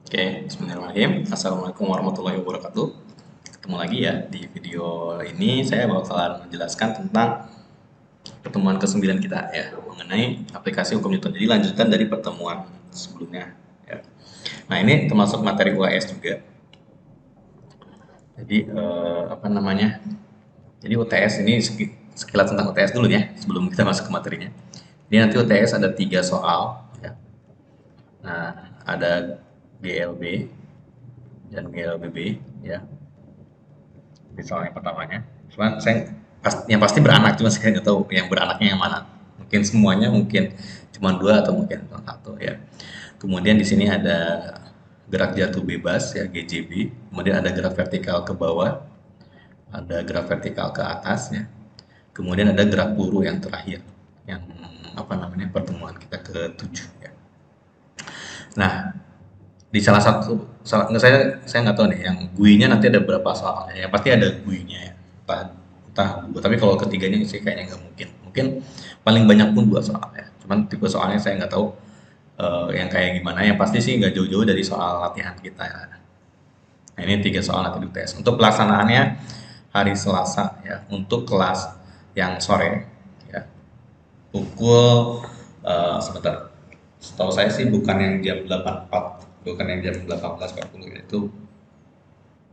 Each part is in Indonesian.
Oke, bismillahirrahmanirrahim. Assalamualaikum warahmatullahi wabarakatuh. Ketemu lagi ya di video ini saya bakalan menjelaskan tentang pertemuan ke-9 kita ya mengenai aplikasi hukum Newton. Jadi lanjutan dari pertemuan sebelumnya ya. Nah, ini termasuk materi UAS juga. Jadi apa namanya? Jadi UTS ini sekilas tentang UTS dulu ya sebelum kita masuk ke materinya. Ini nanti UTS ada 3 soal ya. Nah, ada GLB dan GLBB ya. Di soal yang pertamanya. Cuma yang pasti beranak, cuma saya nggak tahu yang beranaknya yang mana. Mungkin semuanya, mungkin cuma 2 atau mungkin cuma 1 ya. Kemudian di sini ada gerak jatuh bebas ya GJB. Kemudian ada gerak vertikal ke bawah, ada gerak vertikal ke atas ya. Kemudian ada gerak peluru yang terakhir, yang apa namanya pertemuan kita ke-7 ya. Nah, di salah satu saya nggak tahu nih yang GUI-nya nanti ada berapa soal ya, pasti ada GUI-nya ya, entah tapi kalau ketiganya sih kayaknya nggak mungkin paling banyak pun 2 soal ya, cuman tipe soalnya saya nggak tahu yang kayak gimana, yang pasti sih nggak jauh-jauh dari soal latihan kita ya. Nah, ini 3 soal nanti di tes untuk pelaksanaannya hari Selasa ya, untuk kelas yang sore ya, pukul sebentar, setahu saya sih bukan yang jam 8.4, bukan yang jam 18.40 ya, itu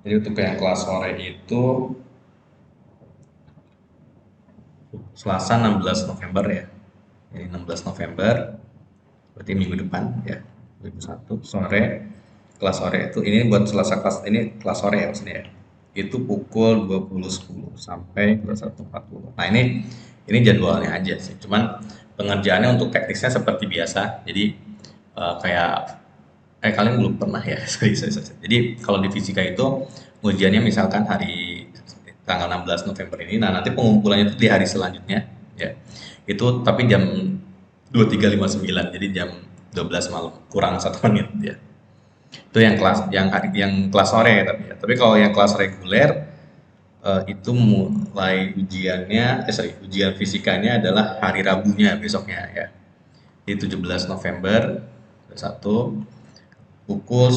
jadi untuk yang kelas sore itu Selasa 16 November ya, jadi 16 November berarti minggu depan ya, 2001 sore, kelas sore itu ini buat Selasa, kelas ini kelas sore ya maksudnya ya, itu pukul 20.10 sampai 21.40. Nah, ini jadwalnya aja sih, cuman pengerjaannya untuk teknisnya seperti biasa. Jadi kayak kalian belum pernah ya. Sorry. Jadi kalau di fisika itu ujiannya misalkan hari tanggal 16 November ini, nah nanti pengumpulannya itu di hari selanjutnya ya. Itu tapi jam 23.59, jadi jam 12 malam kurang 1 menit ya. Itu yang kelas sore ya, tapi kalau yang kelas reguler itu mulai ujian fisikanya adalah hari Rabunya besoknya ya. Di 17 November 1 pukul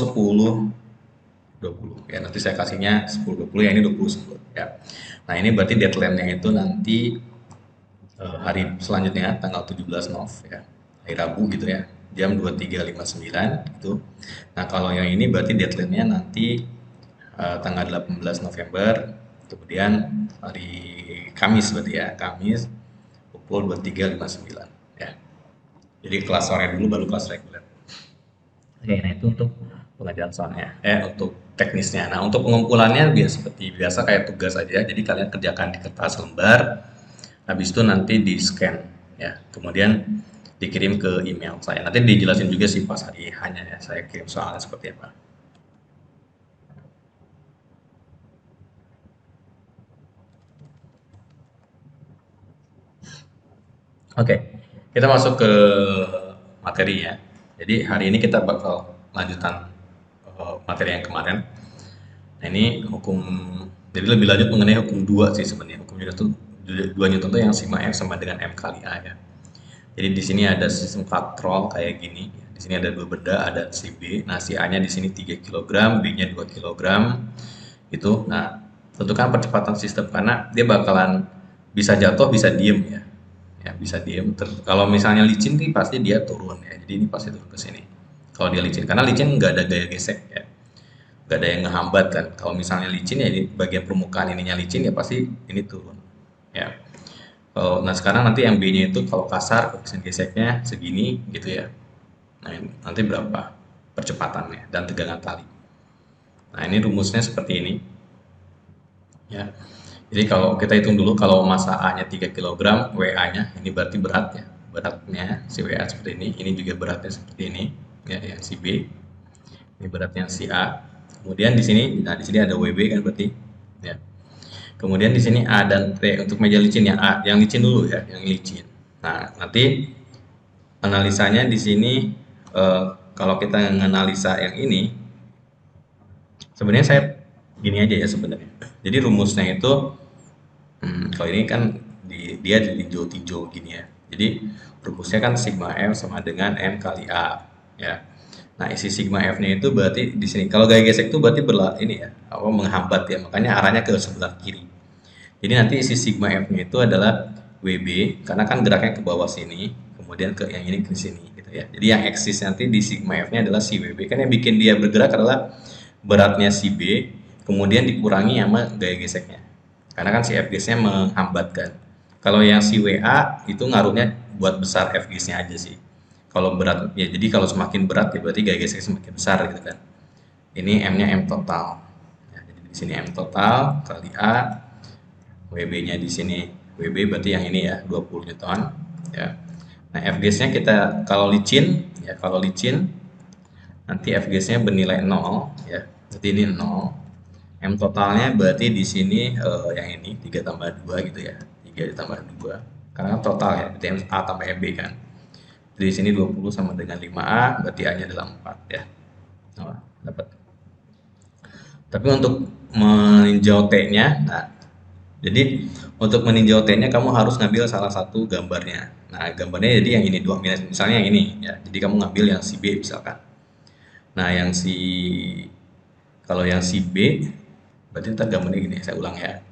10.20 ya, nanti saya kasihnya 10.20 ya, ini 20.10 ya. Nah, ini berarti deadline-nya itu nanti hari selanjutnya tanggal 17 Nov ya, hari Rabu gitu ya, jam 23.59 gitu. Nah, kalau yang ini berarti deadline-nya nanti tanggal 18 November, kemudian hari Kamis berarti ya, Kamis pukul 23.59 ya. Jadi kelas sore dulu baru kelas reguler. Oke, nah itu untuk pengajaran soalnya, untuk teknisnya. Nah, untuk pengumpulannya seperti biasa kayak tugas aja. Jadi kalian kerjakan di kertas lembar, habis itu nanti di scan ya, kemudian dikirim ke email saya. Nanti dijelasin juga sih pas hari hanya ya, saya kirim soalnya seperti apa. Oke, kita masuk ke materi ya. Jadi hari ini kita bakal lanjutan materi yang kemarin. Nah, ini hukum, jadi lebih lanjut mengenai hukum 2 sih sebenarnya. Hukum Newton tuh 2 Newton tuh yang sigma F sama dengan M kali A ya. Jadi di sini ada sistem katrol kayak gini. Di sini ada 2 benda, ada si B. Nah, si A-nya di sini 3 kg, B-nya 2 kg. Itu. Nah, tentukan percepatan sistem karena dia bakalan bisa jatuh, bisa diem ya. Ya, bisa diem. Kalau misalnya licin nih pasti dia turun ya. Jadi ini pasti turun ke sini. Kalau dia licin, karena licin nggak ada gaya gesek ya, nggak ada yang ngehambat kan. Kalau misalnya licin ya di bagian permukaan ininya licin ya pasti ini turun ya. Nah, sekarang nanti yang B-nya itu kalau kasar koefisien geseknya segini gitu ya. Nah, nanti berapa percepatannya dan tegangan tali. Nah, ini rumusnya seperti ini ya. Jadi kalau kita hitung dulu, kalau massa A-nya 3 kg, WA-nya ini berarti berat ya. Beratnya si WA seperti ini juga beratnya seperti ini ya, yang si B. Ini beratnya si A. Kemudian di sini, nah di sini ada WB kan berarti ya. Kemudian di sini A dan T untuk meja licin yang A, yang licin dulu ya, yang licin. Nah, nanti analisanya di sini kalau kita menganalisa yang ini, sebenarnya saya gini aja ya sebenarnya. Jadi rumusnya itu, kalau ini kan dia di tinjau gini ya. Jadi rumusnya kan sigma M sama dengan N kali A ya. Nah, isi sigma F-nya itu berarti di sini. Kalau gaya gesek itu berarti ini ya, menghambat ya. Makanya arahnya ke sebelah kiri. Jadi nanti isi sigma F-nya itu adalah WB karena kan geraknya ke bawah sini, kemudian ke yang ini ke sini gitu ya. Jadi yang eksis nanti di sigma F-nya adalah si WB. Kan yang bikin dia bergerak adalah beratnya si B, kemudian dikurangi sama gaya geseknya. Karena kan si F gas-nya menghambat kan. Kalau yang si WA itu ngaruhnya buat besar F gas-nya aja sih. Kalau berat ya jadi kalau semakin berat ya berarti gaya gesek semakin besar gitu kan. Ini M-nya M total. Ya, jadi di sini M total kali A, WB-nya di sini WB berarti yang ini ya 20 Newton ya. Nah, F gas-nya kita kalau licin ya, kalau licin nanti F gas-nya bernilai 0 ya. Berarti ini 0. M totalnya berarti di sini yang ini 3 tambah 2 gitu ya. 3 ditambah 2. Karena kan total ya, berarti A tambah MB kan. Jadi di sini 20 sama dengan 5A, berarti A-nya adalah 4 ya. Oh, dapat. Tapi untuk meninjau T-nya, nah jadi untuk meninjau T-nya kamu harus ngambil salah satu gambarnya. Nah, gambarnya jadi yang ini dua, misalnya yang ini ya. Jadi kamu ngambil yang si B misalkan. Nah, kalau yang si B berarti ntar gambarnya gini, saya ulang ya.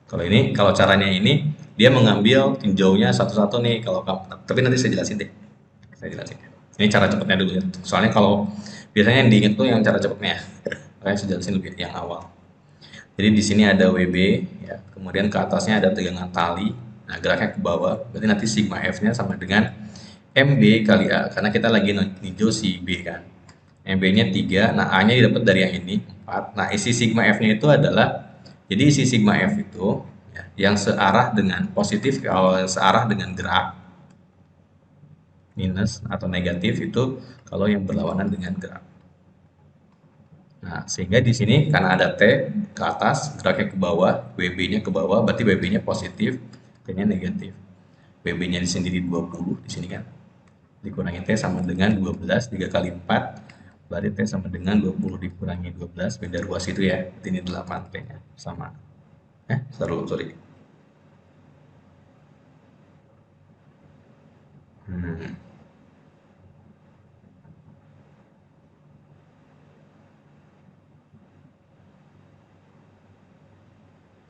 Kalau ini, kalau caranya ini dia mengambil tinjaunya satu-satu nih. Kalau tapi nanti saya jelasin deh. Saya jelasin. Ini cara cepatnya dulu ya. Soalnya kalau biasanya yang diinget tuh yang cara cepatnya. Makanya saya jelasin lebih yang awal. Jadi di sini ada WB ya. Kemudian ke atasnya ada tegangan tali. Nah, geraknya ke bawah. Berarti nanti sigma F-nya sama dengan MB kali A karena kita lagi ninjau si B kan. MB-nya 3, nah A-nya didapat dari yang ini 4. Nah, isi sigma F-nya itu adalah jadi isi sigma F itu ya, yang searah dengan positif kalau yang searah dengan gerak minus atau negatif itu kalau yang berlawanan dengan gerak. Nah, sehingga di sini karena ada T ke atas, geraknya ke bawah, WB-nya ke bawah, berarti WB-nya positif, T-nya negatif. WB-nya di sini 20 di sini kan. Dikurangi T sama dengan 12, 3 kali 4 berarti T sama dengan 20 dikurangi 12, beda ruas itu ya. Ini 8 T-nya sama. Sorry.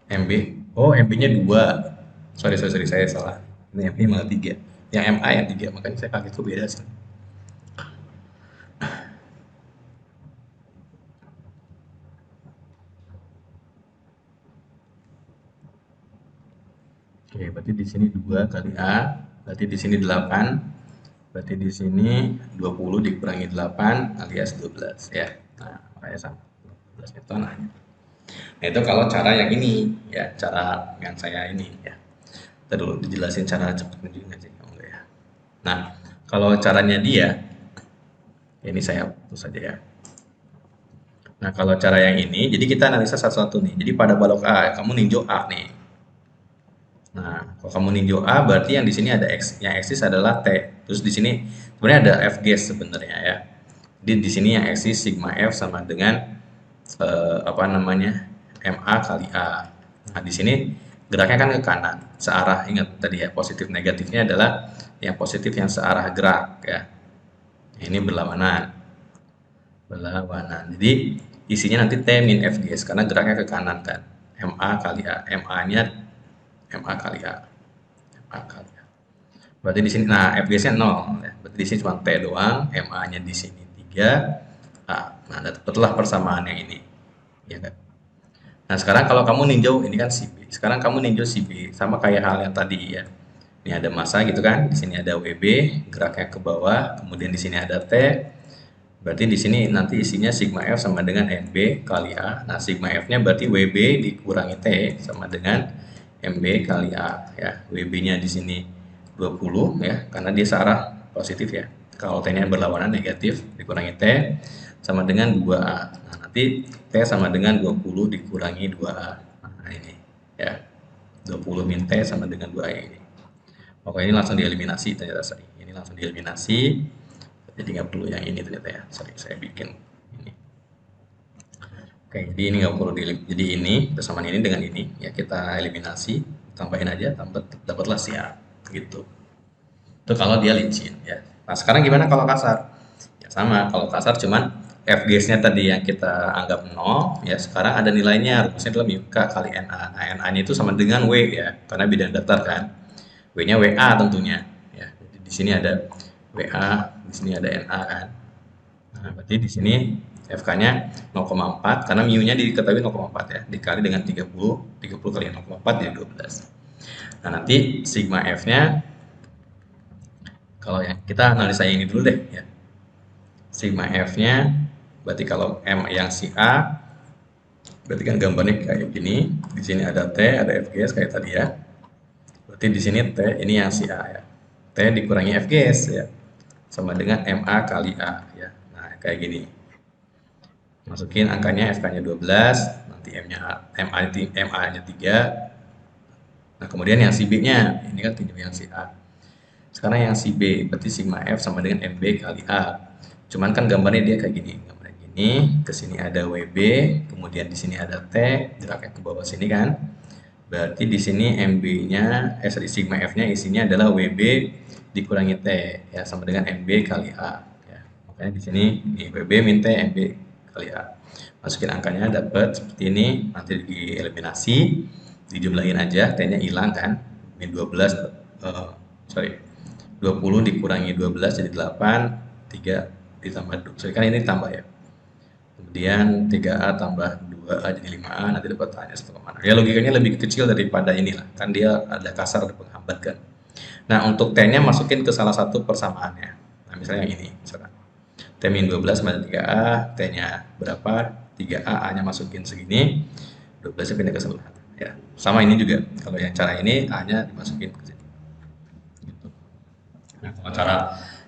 MB. Oh, MB-nya 2. Sorry, saya salah. Ini MB malah 3. Yang MA yang 3, makanya saya kaget tuh beda sih. Oke, berarti di sini 2 kali A, berarti di sini 8, berarti di sini 20 dikurangi 8 alias 12 ya. Nah, makanya sama 12 Newton. Nah, itu kalau cara yang ini ya, cara yang saya ini ya. Kita dulu dijelasin cara cepatnya juga sih, enggak ya. Nah, kalau caranya dia, ini saya hapus saja ya. Nah, kalau cara yang ini, jadi kita analisa satu-satu nih. Jadi pada balok A, kamu ninjau A nih. Nah, kalau kamu ninjau A berarti yang di sini ada X, yang eksis adalah T. Terus di sini sebenarnya ada F gas sebenarnya ya. Jadi di sini yang eksis sigma F sama dengan apa namanya? MA kali A. Nah, di sini geraknya kan ke kanan, searah. Ingat tadi ya, positif negatifnya adalah yang positif yang searah gerak ya. Ini berlawanan. Jadi isinya nanti T min F gas karena geraknya ke kanan kan. MA kali A. MA kali A. Berarti di sini, nah F gas-nya 0 ya. Berarti di sini cuma T doang, MA-nya di sini 3. Nah, dapatlah persamaan yang ini. Ya kan? Nah, sekarang kalau kamu ninjau ini kan si B. Sekarang kamu ninjau si B sama kayak hal yang tadi ya. Ini ada massa gitu kan, di sini ada WB, geraknya ke bawah, kemudian di sini ada T. Berarti di sini nanti isinya sigma F sama dengan MB kali A. Nah, sigma F-nya berarti WB dikurangi T sama dengan MB kali A ya. WB-nya di sini 20 ya, karena dia searah positif ya. Kalau T-nya berlawanan negatif dikurangi T sama dengan 2A. Nah, nanti T sama dengan 20 dikurangi 2A. Nah, ini ya. 20 min T sama dengan 2A ini. Oke, ini langsung dieliminasi ternyata saya. Ini langsung dieliminasi. Jadi nggak perlu yang ini ternyata ya. Sorry, saya bikin ini. Oke, jadi ini nggak perlu jadi ini bersamaan ini dengan ini ya, kita eliminasi, tambahin aja, dapatlah siap gitu. Itu kalau dia licin ya. Nah, sekarang gimana kalau kasar? Ya, Sama, kalau kasar cuman FGS-nya tadi yang kita anggap 0, ya sekarang ada nilainya, rumusnya adalah mu K kali NA. Nah, NA-nya itu sama dengan W ya, karena bidang datar kan. W-nya WA tentunya. Ya, jadi di sini ada WA, di sini ada NA kan. Nah, berarti di sini FK-nya 0,4 karena mu-nya diketahui 0,4 ya, dikali dengan 30, 30 kali 0,4 jadi 12. Nah, nanti sigma F-nya kalau yang kita analisa ini dulu deh ya. Sigma F-nya berarti kalau M yang si A berarti kan gambarnya kayak gini. Di sini ada T, ada FGS kayak tadi ya. Berarti di sini T ini yang si A ya. T dikurangi FGS ya. Sama dengan MA kali A ya. Nah, kayak gini. Masukin angkanya FK-nya 12, nanti MA-nya 3. Nah, kemudian yang si B-nya, ini kan tinjau yang si A. Sekarang yang si B, berarti sigma F sama dengan MB kali A. Cuman kan gambarnya dia kayak gini. Gambarnya gini, ke sini ada WB, kemudian di sini ada T, geraknya ke bawah sini kan. Berarti di sini MB-nya, sigma F-nya isinya adalah WB dikurangi T, ya sama dengan MB kali A. Ya. Makanya di sini WB min T, MB kali A. Masukin angkanya dapat seperti ini, nanti dieliminasi, dijumlahin aja, T-nya hilang kan, min 12, sorry, 20 dikurangi 12 jadi 8, 3 ditambah, sorry kan ini tambah ya. Kemudian 3A tambah 2A jadi 5A, nanti dapat A-nya 1,6. Ya logikanya lebih kecil daripada inilah, kan dia ada kasar, ada penghambat kan. Nah untuk T-nya masukin ke salah satu persamaannya. Nah misalnya yang ini, misalkan T min 12 sama 3A, T-nya berapa, 3A, A-nya masukin segini, 12-nya pindah ke sebelah. Ya, sama ini juga, kalau yang cara ini A-nya dimasukin ke sini. Nah, kalau cara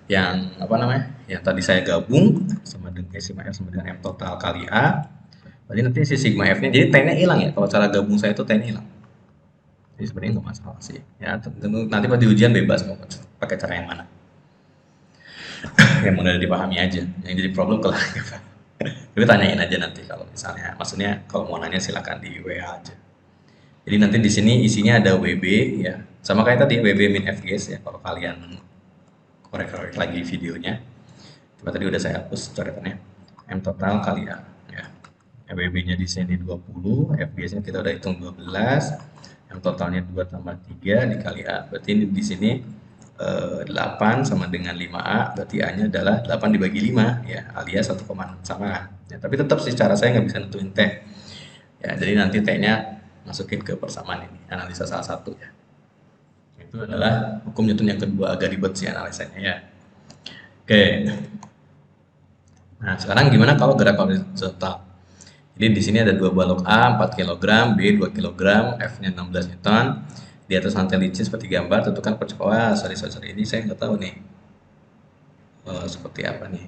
yang apa namanya, yang tadi saya gabung sama dengan sigma F sama dengan M total kali A, berarti nanti si sigma F-nya, jadi T-nya hilang ya, kalau cara gabung saya itu T-nya hilang. Jadi sebenarnya nggak masalah sih. Ya, tentu nanti pas di ujian bebas mau pakai cara yang mana. Yang mudah dipahami aja. Yang jadi problem kalau nggak paham. Tapi tanyain aja nanti kalau misalnya, maksudnya kalau mau nanya silakan di WA aja. Jadi nanti di sini isinya ada WB ya, sama kayak tadi WB min FGS ya. Kalau kalian korek-korek lagi videonya, cuma tadi udah saya hapus coretannya. M total kali A ya. WB-nya di sini 20, FGS-nya kita udah hitung 12, M totalnya 2 tambah 3 dikali A. Berarti ini di sini 8 sama dengan 5A, berarti A-nya adalah 8 dibagi 5 ya, alias 1,6 sama kan. Ya, tapi tetap sih cara saya nggak bisa nentuin T. Ya, jadi nanti T-nya masukin ke persamaan ini, analisa salah satu ya. Itu adalah hukum Newton yang kedua, agak ribet sih analisanya ya. Oke. Nah, sekarang gimana kalau gerak horizontal? Jadi di sini ada dua balok A 4 kg, B 2 kg, F-nya 16 Newton. Di atas rantai licin seperti gambar, tentukan percepatan. Sorry, ini saya nggak tahu nih. Seperti apa nih?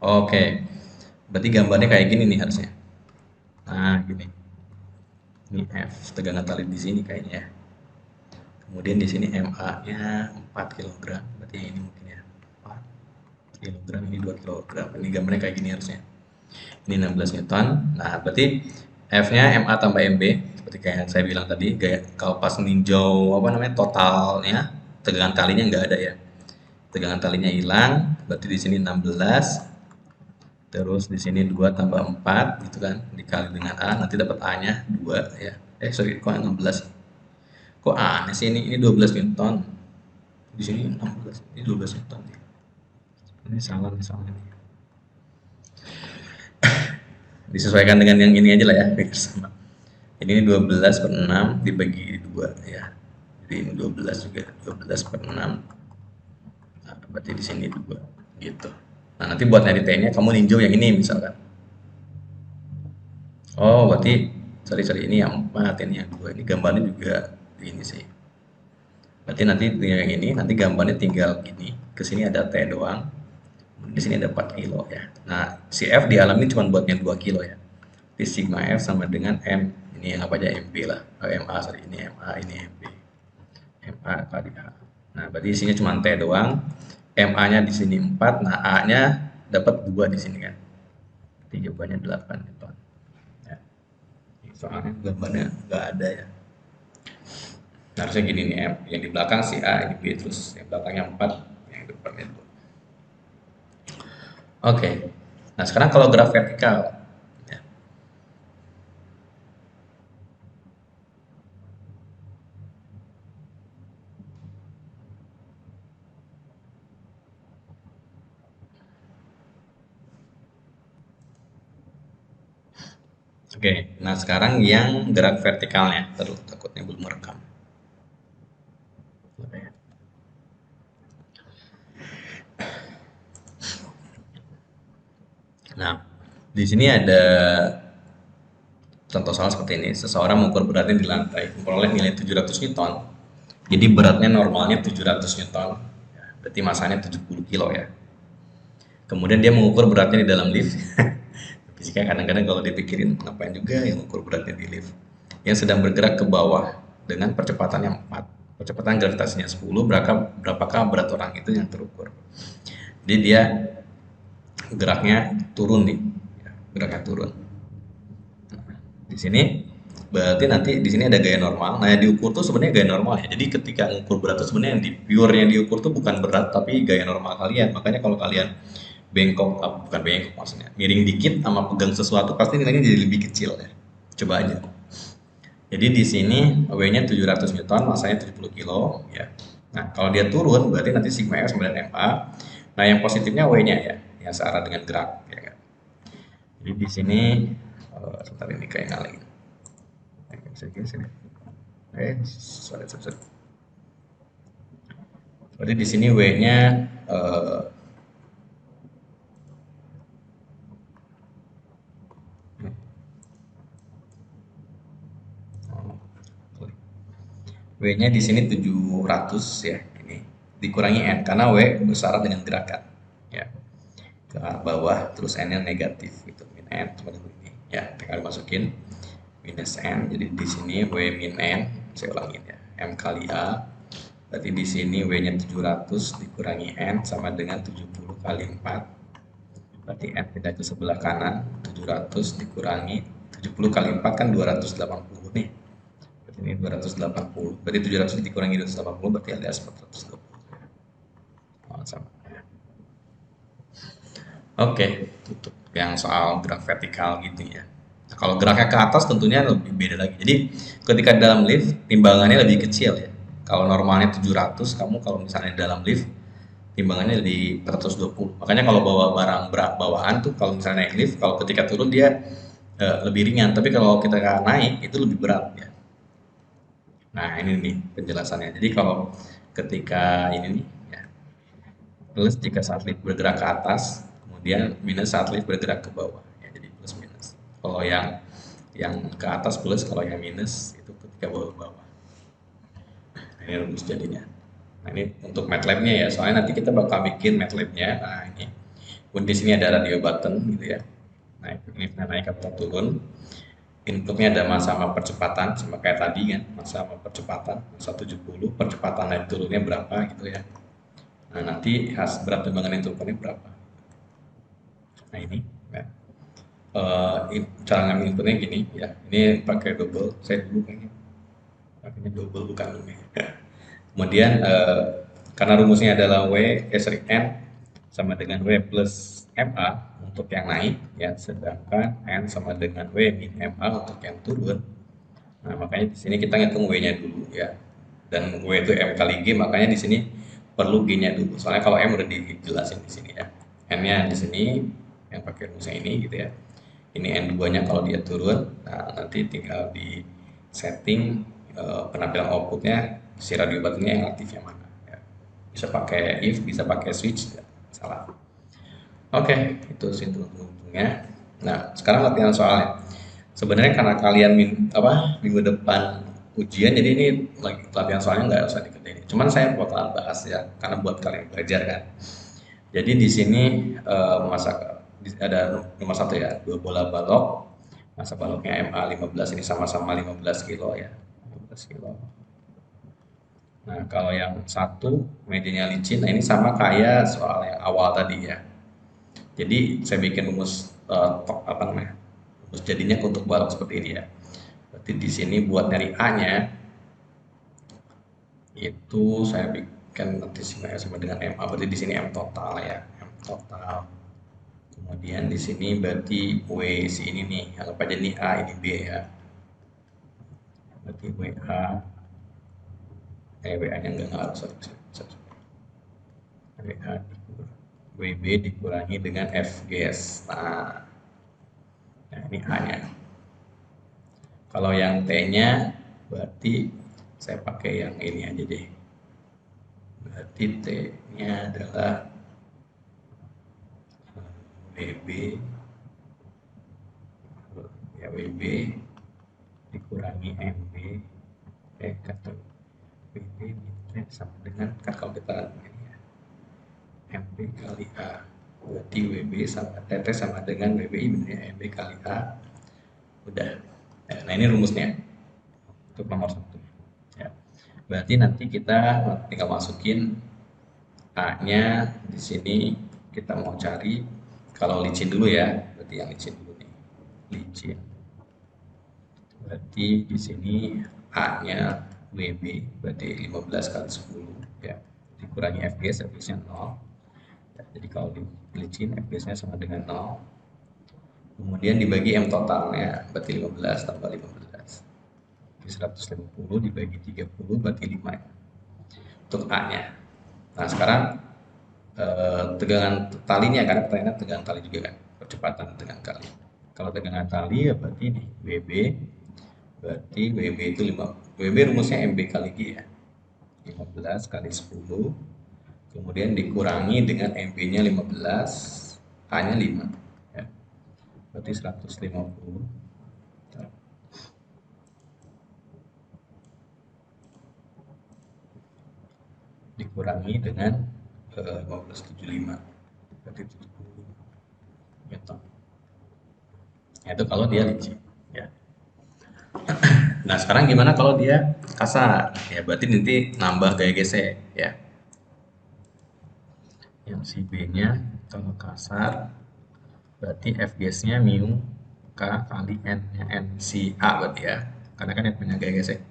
Oke. Berarti gambarnya kayak gini nih harusnya. Nah, gini. Ini F, tegangan tali di sini kayaknya ya. Kemudian di sini MA-nya 4 kg. Berarti ini mungkin ya. 4 kg, ini 2 kg. Ini gambarnya kayak gini harusnya. Ini 16 Newton. Nah, berarti F-nya MA tambah MB seperti kayak saya bilang tadi, kalau pas ninjau apa namanya totalnya tegangan talinya nggak ada ya. Tegangan talinya hilang, berarti di sini 16. Terus di sini 2 tambah 4 gitu kan, dikali dengan A, nanti dapat A-nya 2 ya. Sorry, kok 16? Kok aneh sih ini 12 Newton. Di sini 16, ini 12 Newton. Ini salah misalnya. Disesuaikan dengan yang ini aja lah ya, biar sama. Ini 12 per 6 dibagi 2 ya. Jadi ini 12 juga, 12 per 6. Nah, berarti di sini 2 gitu. Nah, nanti buat nyari T-nya kamu ninjau yang ini misalkan. Oh, berarti sorry ini yang 4, ini yang 2. Ini gambarnya juga ini sih. Berarti nanti yang ini nanti gambarnya tinggal gini. Ke sini ada T doang. Di sini ada 4 kilo ya. Nah, si F dialami cuma buat yang 2 kilo ya. Jadi sigma F sama dengan M. Ini yang apa aja MB lah. MA, sorry, ini MA, ini MB. MA kali A. Nah, berarti isinya cuma T doang. MA-nya di sini 4, nah A-nya dapat 2 di sini kan. Berarti jawabannya 8 Newton. Ya. Soalnya gambarnya nggak ada ya. Harusnya gini nih, M. Yang di belakang si A, ini B, terus yang belakangnya 4, yang depannya 2. Oke. Nah, sekarang kalau graf vertikal. Ya. Oke. Nah, sekarang yang graf vertikalnya. Terus takutnya belum merekam. Oke. Nah, di sini ada contoh soal seperti ini. Seseorang mengukur beratnya di lantai, memperoleh nilai 700 Newton. Jadi beratnya normalnya 700 Newton. Ya, berarti masanya 70 kilo ya. Kemudian dia mengukur beratnya di dalam lift. Fisika kadang-kadang kalau dipikirin ngapain juga yang mengukur beratnya di lift. Yang sedang bergerak ke bawah dengan percepatan yang 4. Percepatan gravitasinya 10, berapakah berat orang itu yang terukur. Jadi dia geraknya turun nih. Ya, geraknya turun. Di sini berarti nanti di sini ada gaya normal. Nah, yang diukur tuh sebenarnya gaya normal ya. Jadi ketika mengukur berat tuh sebenarnya yang di pure yang diukur tuh bukan berat tapi gaya normal kalian. Makanya kalau kalian bengkok, bukan bengkok maksudnya, miring dikit sama pegang sesuatu pasti nilainya jadi lebih kecil ya. Coba aja. Jadi di sini W-nya 700 Newton, masanya 70 kilo ya. Nah, kalau dia turun berarti nanti sigma F sama dengan MA. Nah, yang positifnya W-nya ya, yang searah dengan gerak ya kan. Jadi di sini sebentar ini kayak ngalahin. Sini. Sorry, sorry, sorry. Berarti di sini W-nya eh, W-nya di sini 700 ya, ini dikurangi N karena W bersyarat dengan gerakan ya, ke bawah terus N-nya negatif gitu, min N sama dengan ini ya, tinggal masukin minus N, jadi di sini W min N, saya ulangin ya, M kali A, berarti di sini W-nya 700 dikurangi N sama dengan 70 kali 4, berarti N pindah ke sebelah kanan, 700 dikurangi 70 kali 4 kan 280 nih. Berarti ini 280. Berarti 700 dikurangi 280 berarti alias 420. Oh, sama. Oke, tutup yang soal gerak vertikal gitu ya. Nah, kalau geraknya ke atas tentunya lebih beda lagi. Jadi ketika dalam lift timbangannya lebih kecil ya. Kalau normalnya 700, kamu kalau misalnya dalam lift timbangannya di 420. Makanya kalau bawa barang berat bawaan tuh kalau misalnya naik lift, kalau ketika turun dia lebih ringan. Tapi kalau kita naik itu lebih berat ya. Nah ini nih penjelasannya. Jadi kalau ketika ini nih ya, plus jika satelit bergerak ke atas, kemudian minus satelit bergerak ke bawah. Ya, jadi plus minus. Kalau yang ke atas plus, kalau yang minus itu ketika bawah-bawah. Nah, ini rumus jadinya. Nah ini untuk MATLAB-nya ya, soalnya nanti kita bakal bikin MATLAB-nya. Nah ini, di sini ada radio button gitu ya. Nah ini naik atau turun. Inputnya ada masa sama percepatan, sama kayak tadi kan, masa sama percepatan, masa 70, percepatan naik turunnya berapa gitu ya. Nah nanti berat timbangan inputnya berapa. Nah ini, ya. Cara ngambil inputnya gini ya, ini pakai double, saya dulu kayaknya pakainya double bukan ini. Kemudian karena rumusnya adalah sorry, N sama dengan W plus MA untuk yang naik ya, sedangkan N sama dengan W min MA untuk yang turun. Nah, makanya di sini kita ngitung W-nya dulu ya. Dan W itu M kali G, makanya di sini perlu G-nya dulu. Soalnya kalau M udah dijelasin di sini ya. N-nya di sini yang pakai rumusnya ini gitu ya. Ini N2-nya kalau dia turun. Nah, nanti tinggal di setting penampilan outputnya si radio buttonnya yang aktifnya mana ya. Bisa pakai if, bisa pakai switch, ya. Salah. Oke, itu sih untung-untungnya. Nah, sekarang latihan soalnya. Sebenarnya karena kalian minggu depan ujian, jadi ini lagi latihan soalnya nggak usah dikerjain. Cuman saya bakalan bahas ya, karena buat kalian belajar kan. Jadi di sini ada nomor satu ya, dua bola balok. Masa baloknya MA 15 ini sama-sama 15 kilo ya, 15 kilo. Nah, kalau yang satu medianya licin, nah ini sama kayak soal yang awal tadi ya. Jadi saya bikin rumus apa namanya? Rumus jadinya untuk balok seperti ini ya. Berarti di sini buat nyari A-nya itu saya bikin nanti sama dengan MA, berarti di sini M total ya, M total. Kemudian di sini berarti W si ini nih, anggap aja ini A, ini B ya. Berarti WA, WA-nya enggak ngaruh, sorry. WA WB dikurangi dengan FGS. Nah, ini A-nya. Kalau yang T-nya berarti saya pakai yang ini aja deh. Berarti T-nya adalah WB ya, WB dikurangi MB kata WB sama dengan, kan kalau kita ini ya, MB kali A, berarti WB sama TT sama dengan WBI, benernya MB kali A. Udah. Nah, ini rumusnya untuk nomor 1 ya. Berarti nanti kita tinggal masukin A-nya di sini. Kita mau cari kalau licin dulu ya, berarti yang licin dulu nih, licin. Berarti di sini A-nya WB berarti 15 kali 10 ya, dikurangi FGS, FGS-nya 0 ya, jadi kalau di licin FGS-nya sama dengan 0, kemudian dibagi M totalnya berarti 15 tambah 15, 150 dibagi 30 berarti 5 ya, untuk A-nya. Nah sekarang tegangan talinya, kan pertanyaannya tegangan tali juga kan, percepatan tegangan tali. Kalau tegangan tali ya berarti ini WB, berarti WB itu 5, WB rumusnya MB kali G ya, 15 kali 10, kemudian dikurangi dengan MB nya 15, A nya 5 ya, berarti 150 dikurangi dengan 1575, berarti 70 Newton ya, itu kalau dia licin ya. Nah sekarang gimana kalau dia kasar ya, berarti nanti nambah gaya gesek ya. Yang si B nya kalau kasar berarti FGS-nya mu K kali N-nya N si A berarti ya, karena kan yang punya gaya gesek.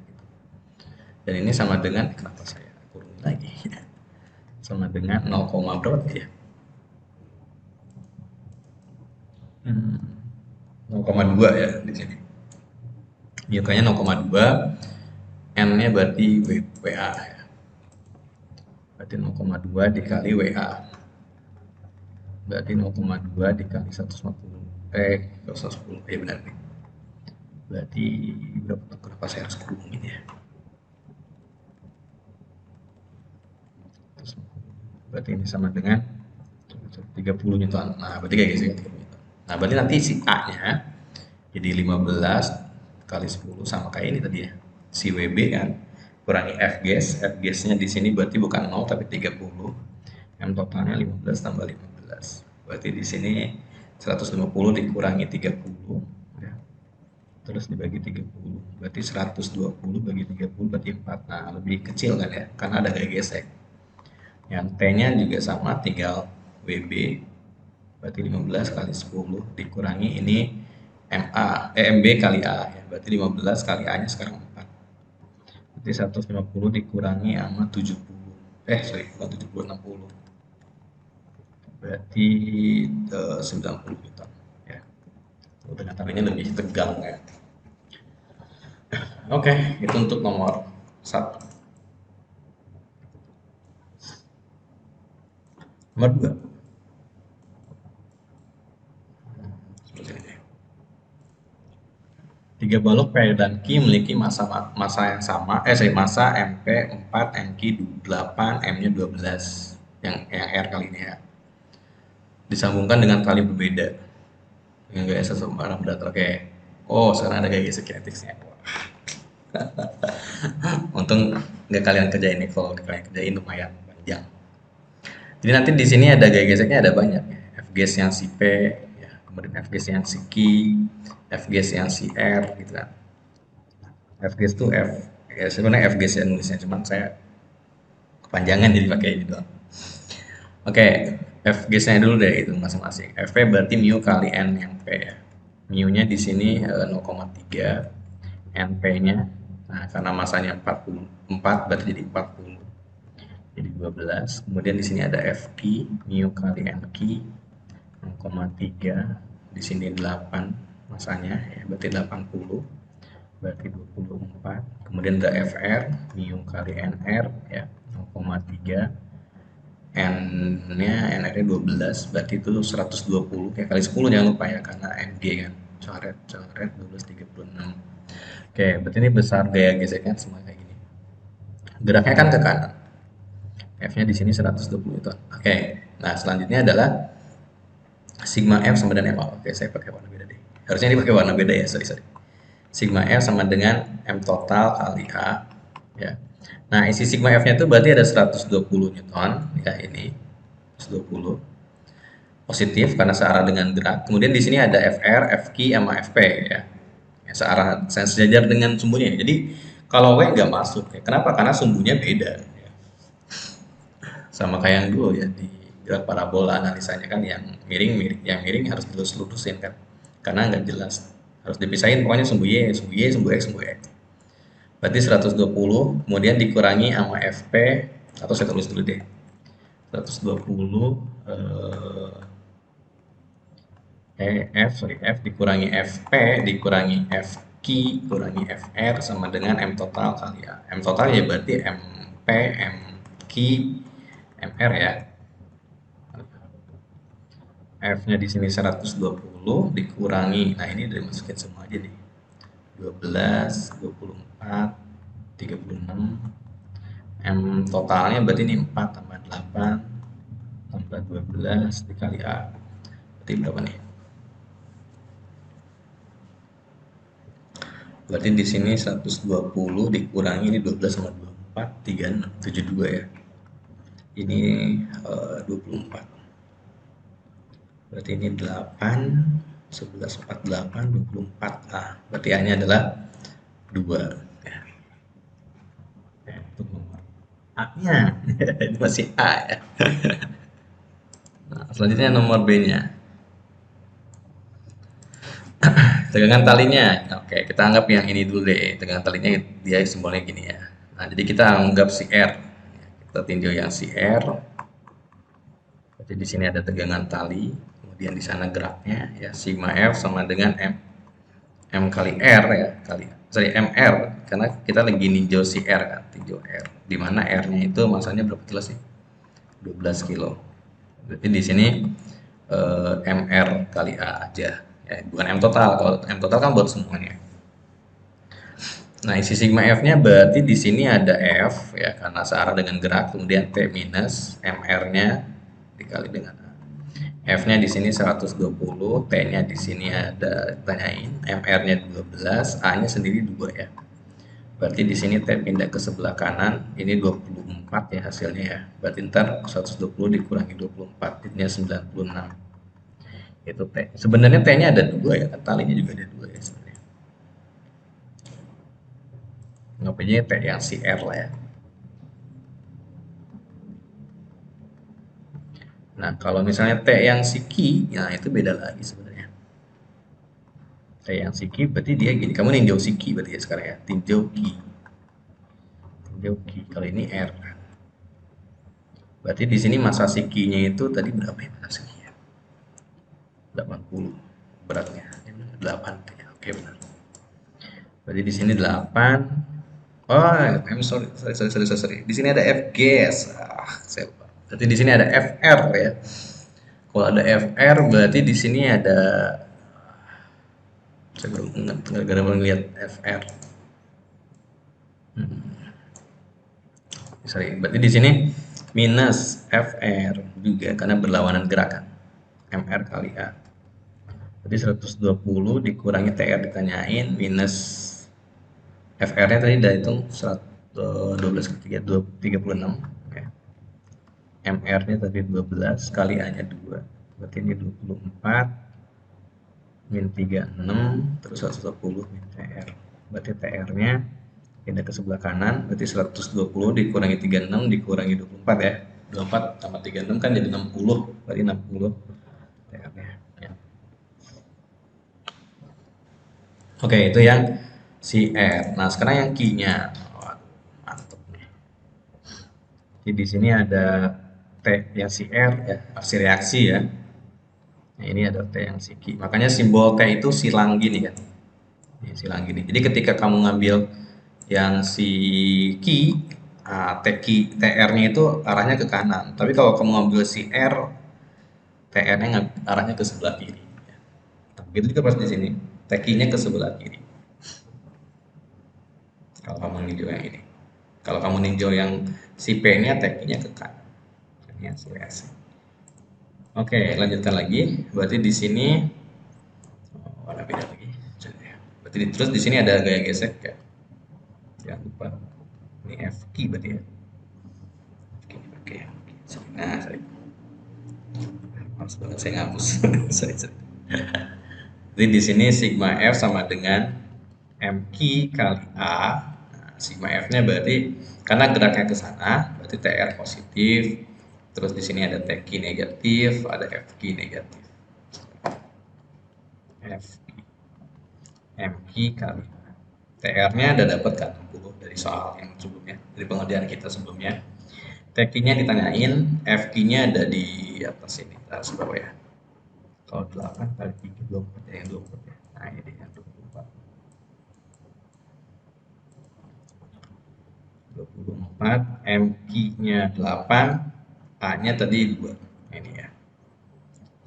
Dan ini sama dengan, kenapa saya kurung lagi ya, sama dengan 0, berapa ya, 0,2 ya di sini. Mu-nya 0,2, N-nya berarti WA ya. Berarti 0,2 dikali WA. Berarti 0,2 dikali 150. 110. Ya benar nih. Berarti berapa saya harus kurungin ya? Berarti ini sama dengan 30 Newton. Nah, berarti kayak gitu ya. Nah, berarti nanti si A-nya jadi 15 kali 10 sama kayak ini tadi ya. Si WB kan kurangi FGS, FGS-nya di sini berarti bukan 0 tapi 30. M totalnya 15 tambah 15. Berarti di sini 150 dikurangi 30 ya. Terus dibagi 30. Berarti 120 bagi 30 berarti 4. Nah, lebih kecil kan ya, karena ada gaya gesek. Yang T-nya juga sama, tinggal WB berarti 15 kali 10 dikurangi ini MB kali A ya, berarti 15 kali A nya sekarang 4, berarti 150 dikurangi sama 70, bukan 70, 60, berarti 90 Newton ya. Dengan talinya lebih tegang ya. Oke, itu untuk nomor 1. Nomor 2. Tiga balok P dan Q memiliki masa yang sama, masa MP 4, MQ 8, M-nya 12, yang R kali ini ya. Disambungkan dengan tali berbeda dengan gaya sesuatu datar. Oke. Oh, sekarang ada gaya kinetiknya. Untung nggak kalian kerjain ini, kalau kalian kerjain lumayan panjang. Jadi nanti di sini ada gaya geseknya ada banyak ya. FGS yang si P, ya, kemudian FGS yang si Q, FGS yang si R gitu kan. FGS itu ya sebenarnya FGS yang nulisnya, cuman saya kepanjangan jadi pakai ini doang. Oke, FGS-nya dulu deh itu masing-masing. FP berarti mu kali N yang P ya. Mu-nya di sini 0,3, NP-nya, nah karena masanya 44 berarti jadi 40. Jadi 12. Kemudian di sini ada FQ, mu kali NQ 0,3, di sini 8 masanya ya, berarti 80, berarti 24. Kemudian ada FR, mu kali NR ya, 0,3, N-nya NR-nya 12, berarti itu 120 ya, kali 10 jangan lupa ya, karena MG kan, coret 1236. Oke, berarti ini besar gaya geseknya semua kayak gini. Geraknya kan ke kanan. F-nya di sini 120 Newton. Oke. Nah, selanjutnya adalah sigma F sama dengan MA. Oke, saya pakai warna beda deh. Harusnya ini pakai warna beda ya, sorry. Sigma F sama dengan M total kali A ya. Nah, isi sigma F-nya itu berarti ada 120 Newton ya, ini 120 positif karena searah dengan gerak. Kemudian di sini ada FR, FQ sama FP ya. Ya, sejajar dengan sumbunya. Jadi kalau W nggak masuk ya. Kenapa? Karena sumbunya beda. Ya. Sama kayak yang dulu ya di gerak parabola analisanya kan, yang miring harus dilurus-lurusin kan. Karena nggak jelas. Harus dipisahin pokoknya sumbu Y, sumbu Y, sumbu X, sumbu X. Berarti 120 kemudian dikurangi sama FP, atau saya tulis dulu deh. 120 F dikurangi FP dikurangi FQ kurangi FR sama dengan M total kali ya. M total ya berarti MP, MQ, MR ya. F-nya di sini 120 dikurangi, nah ini udah masukin semua aja nih. 12, 24, 36. M totalnya berarti ini 4 tambah 8 tambah 12 dikali A. Berarti berapa nih? Berarti di sini 120 dikurangi ini 12 sama 24, 36, 72 ya. Ini 24. Berarti ini 8, 11, 48, 24. Ah, berarti A-nya adalah 2. Ya. Untuk nomor A-nya. Ini masih A ya. Nah, selanjutnya nomor B-nya. Tegangan talinya, oke kita anggap yang ini dulu deh. Tegangan talinya dia simbolnya gini ya. Nah, jadi kita anggap si R. Kita tinjau yang si R. Jadi di sini ada tegangan tali, kemudian di sana geraknya ya, sigma F sama dengan M kali R ya, MR, karena kita lagi ninjau si R kan, tinjau R. Di mana R-nya itu masanya berapa kilo sih? 12 kilo. Berarti di sini MR kali A aja. Ya, bukan M total. Kalau M total kan buat semuanya. Nah, isi sigma F-nya berarti di sini ada F ya, karena searah dengan gerak, kemudian T minus MR-nya dikali dengan A. F-nya di sini 120, T-nya di sini ada tanyain, MR-nya 12, A-nya sendiri 2 ya. Berarti di sini T pindah ke sebelah kanan, ini 24 ya hasilnya ya. Berarti ntar 120 dikurangi 24, jadinya 96. Itu T. Sebenarnya T-nya ada 2 ya, talinya juga ada 2 ya sebenarnya. Nggak aja T yang si R lah ya. Nah, kalau misalnya T yang si Q, ya itu beda lagi sebenarnya. T yang si Q berarti dia gini, kamu ninjau si Q berarti ya sekarang ya, tinjau Q. Tinjau Q, kalau ini R. Berarti di sini massa si Q-nya itu tadi berapa ya massa Q-nya? 80 beratnya. 8 ya, oke benar. Berarti di sini 8. Oh, I'm sorry. Di sini ada F gas. Saya lupa. Berarti di sini ada FR ya. Kalau ada FR berarti di sini ada, saya baru ingat gara-gara melihat FR. Sorry, berarti di sini minus FR juga karena berlawanan gerakan. MR kali A. Berarti 120 dikurangi TR ditanyain minus FR-nya tadi udah hitung 12 kali 3, 36 ya. MR-nya tadi 12 kali A-nya 2. Berarti ini 24 min 36 terus 120 min TR. Berarti TR-nya pindah ke sebelah kanan, berarti 120 dikurangi 36 dikurangi 24 ya. 24 tambah 36 kan jadi 60, berarti 60 TR-nya. Ya. Oke, itu yang si R. Nah, sekarang yang Q-nya. Mantap nih. Jadi di sini ada T yang si R ya, aksi reaksi ya. Nah, ini ada T yang si Ki. Makanya simbol T itu silang gini kan. Ini silang gini. Jadi ketika kamu ngambil yang si Ki, TR-nya itu arahnya ke kanan. Tapi kalau kamu ngambil si R, TR-nya arahnya ke sebelah kiri. Nah, begitu juga pas di sini. TQ-nya ke sebelah kiri. Kalau kamu ninjau yang ini. Kalau kamu ninjau yang si P-nya, TQ-nya ke kanan. Ini hasil S. Oke, lanjutkan lagi. Berarti di sini warna beda lagi. Berarti terus di sini ada gaya gesek ya. Jangan lupa. Ini F key berarti ya. Oke. Nah, sorry. Maaf banget saya ngapus. sorry. Jadi di sini sigma F sama dengan M key kali A. Nah, sigma F-nya berarti karena geraknya ke sana, berarti TR positif. Terus di sini ada T key negatif, ada F key negatif. F key. M key kali A. TR-nya udah dapat kan 60 dari soal yang sebelumnya, dari pengerjaan kita sebelumnya. T key-nya ditanyain, F key-nya ada di atas ini, atas bawah ya. Kalau 8 kali 3, 24 ya, yang 24 ya. Nah, ini yang 24. 24, M key-nya 8, A-nya tadi 2. Ini ya.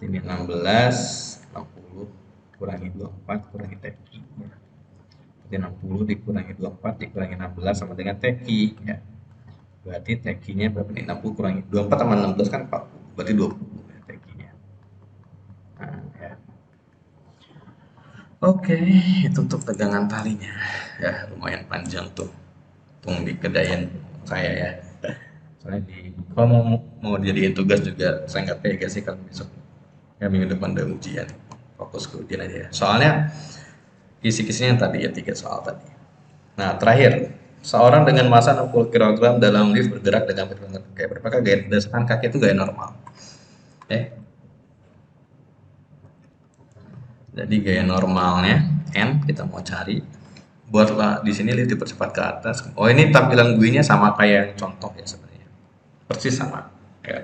Ini 16, 60 kurangi 24 kurangi T key-nya. Jadi 60 dikurangi 24 dikurangi 16 sama dengan T key ya. Berarti T key-nya berapa nih? 60 kurangi 24 sama 16 kan 40. Berarti 20 ya, T key-nya. Nah, ya. Oke, itu untuk tegangan talinya. Ya, lumayan panjang tuh. Tung di kedaian saya ya. Soalnya kalau mau jadiin tugas juga saya nggak tega sih kalau besok. Ya minggu depan ada ujian. Fokus ke ujian aja ya. Soalnya kisi-kisinya yang tadi ya 3 soal tadi. Nah, terakhir, seorang dengan massa 60 kg dalam lift bergerak dengan kayak berapa gaya berdasarkan kaki itu gaya normal. Jadi gaya normalnya N kita mau cari. Buatlah di sini lift dipercepat ke atas. Oh, ini tampilan GUI-nya sama kayak contoh ya sebenarnya. Persis sama. Ya.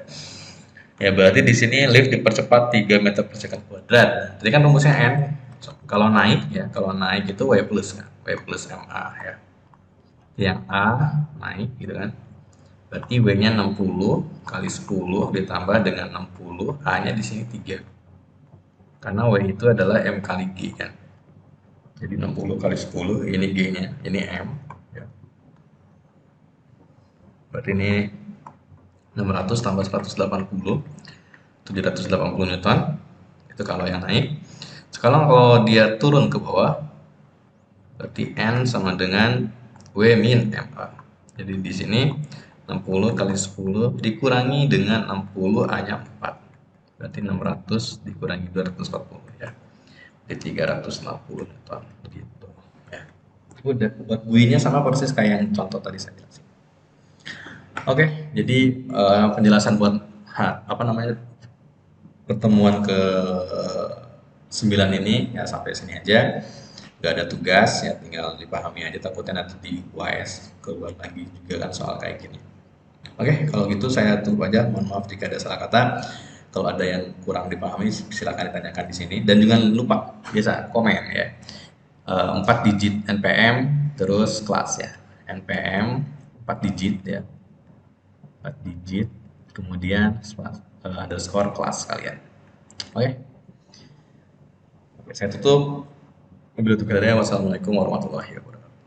Ya berarti di sini lift dipercepat 3 meter per second kuadrat. Jadi kan rumusnya N. Kalau naik ya, kalau naik itu W plus kan, W plus MA ya. Yang A naik gitu kan. Berarti W-nya 60 kali 10 ditambah dengan 60, A-nya di sini 3. Karena W itu adalah M kali G kan. Jadi 60 kali 10, ini G-nya, ini M. Ya. Berarti ini 600 tambah 180, 780 Newton. Itu kalau yang naik. Sekarang kalau dia turun ke bawah, berarti N sama dengan W min MA. Jadi di sini 60 kali 10 dikurangi dengan 60, A-nya 4. Berarti 600 dikurangi 240 ya. Jadi 360 Newton gitu ya. Udah buat buinya sama persis kayak yang contoh tadi saya jelasin. Oke, jadi penjelasan buat apa namanya pertemuan ke 9 ini ya sampai sini aja. Gak ada tugas ya, tinggal dipahami aja, takutnya nanti di UAS keluar lagi juga kan soal kayak gini. Oke, kalau gitu saya tutup aja. Mohon maaf jika ada salah kata. Kalau ada yang kurang dipahami silakan ditanyakan di sini dan jangan lupa biasa komen ya. 4 digit NPM terus kelas ya. NPM 4 digit ya. 4 digit kemudian underscore kelas kalian. Oke. Oke, saya tutup. Wassalamualaikum warahmatullahi wabarakatuh.